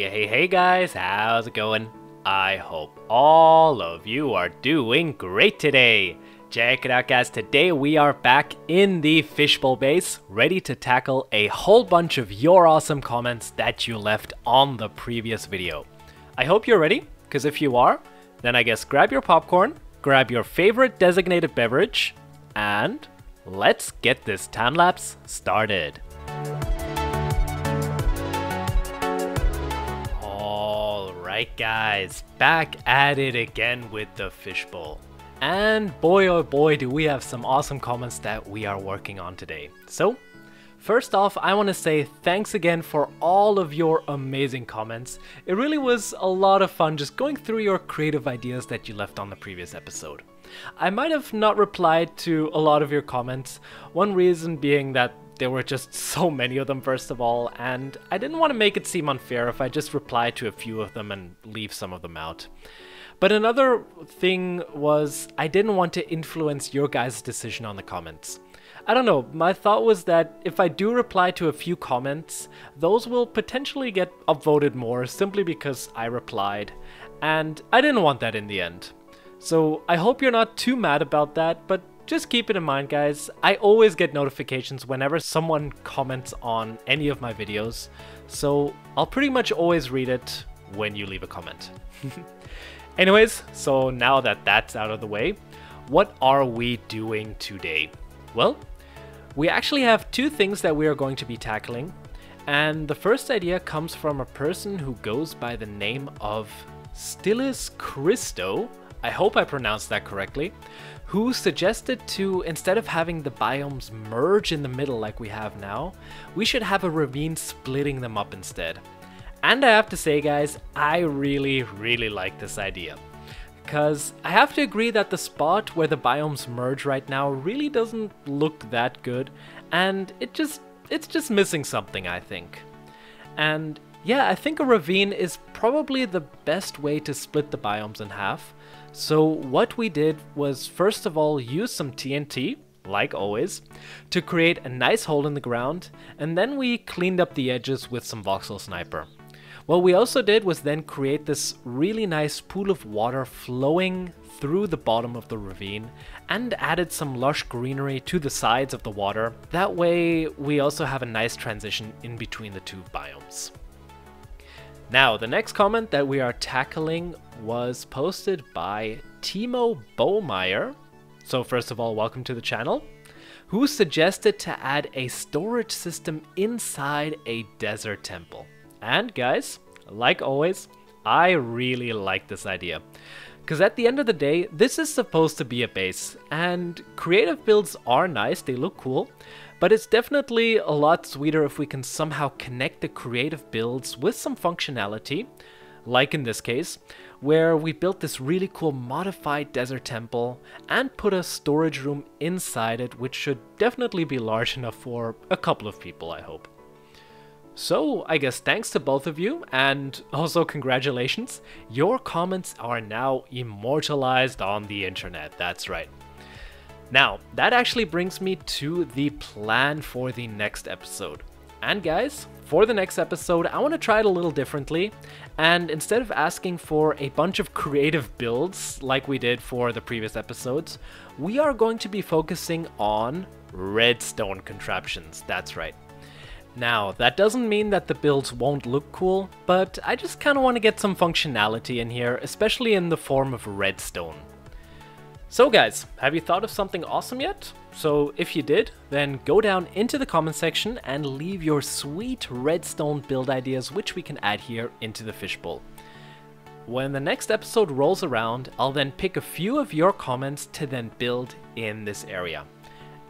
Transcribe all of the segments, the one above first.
Hey guys, how's it going? I hope all of you are doing great today. Check it out guys, today we are back in the fishbowl base, ready to tackle a whole bunch of your awesome comments that you left on the previous video. I hope you're ready, because if you are, then I guess grab your popcorn, grab your favorite designated beverage, and let's get this time-lapse started. Alright guys, back at it again with the fishbowl. And boy oh boy do we have some awesome comments that we are working on today. So, first off, I want to say thanks again for all of your amazing comments. It really was a lot of fun just going through your creative ideas that you left on the previous episode. I might have not replied to a lot of your comments, one reason being that there were just so many of them first of all, and I didn't want to make it seem unfair if I just replied to a few of them and leave some of them out. But another thing was I didn't want to influence your guys' decision on the comments. I don't know, my thought was that if I do reply to a few comments, those will potentially get upvoted more simply because I replied, and I didn't want that in the end. So I hope you're not too mad about that, but just keep it in mind guys, I always get notifications whenever someone comments on any of my videos, so I'll pretty much always read it when you leave a comment. Anyways, so now that that's out of the way, what are we doing today? Well, we actually have two things that we are going to be tackling, and the first idea comes from a person who goes by the name of Stillis Christo, I hope I pronounced that correctly, who suggested to, instead of having the biomes merge in the middle like we have now, we should have a ravine splitting them up instead. And I have to say guys, I really like this idea. Because I have to agree that the spot where the biomes merge right now really doesn't look that good, and it's just missing something, I think. And yeah, I think a ravine is probably the best way to split the biomes in half. So what we did was first of all use some TNT, like always, to create a nice hole in the ground, and then we cleaned up the edges with some Voxel Sniper. What we also did was then create this really nice pool of water flowing through the bottom of the ravine and added some lush greenery to the sides of the water. That way we also have a nice transition in between the two biomes. Now, the next comment that we are tackling was posted by Timo Bowmeyer. So first of all, welcome to the channel. Who suggested to add a storage system inside a desert temple. And guys, like always, I really like this idea. Because at the end of the day, this is supposed to be a base, and creative builds are nice, they look cool, but it's definitely a lot sweeter if we can somehow connect the creative builds with some functionality, like in this case, where we built this really cool modified desert temple and put a storage room inside it, which should definitely be large enough for a couple of people, I hope. So, I guess thanks to both of you, and also congratulations, your comments are now immortalized on the internet, that's right. Now, that actually brings me to the plan for the next episode. And guys, for the next episode, I want to try it a little differently, and instead of asking for a bunch of creative builds like we did for the previous episodes, we are going to be focusing on redstone contraptions, that's right. Now, that doesn't mean that the builds won't look cool, but I just kind of want to get some functionality in here, especially in the form of redstone. So guys, have you thought of something awesome yet? So if you did, then go down into the comment section and leave your sweet redstone build ideas, which we can add here into the fishbowl. When the next episode rolls around, I'll then pick a few of your comments to then build in this area.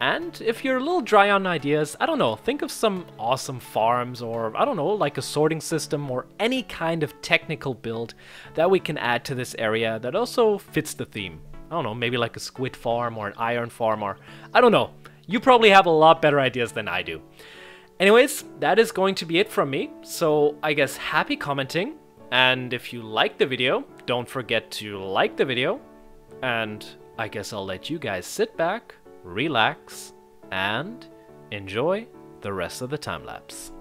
And if you're a little dry on ideas, I don't know, think of some awesome farms, or I don't know, like a sorting system or any kind of technical build that we can add to this area that also fits the theme. I don't know, maybe like a squid farm or an iron farm, or I don't know. You probably have a lot better ideas than I do. Anyways, that is going to be it from me. So I guess happy commenting. And if you liked the video, don't forget to like the video. And I guess I'll let you guys sit back, relax, and enjoy the rest of the time lapse.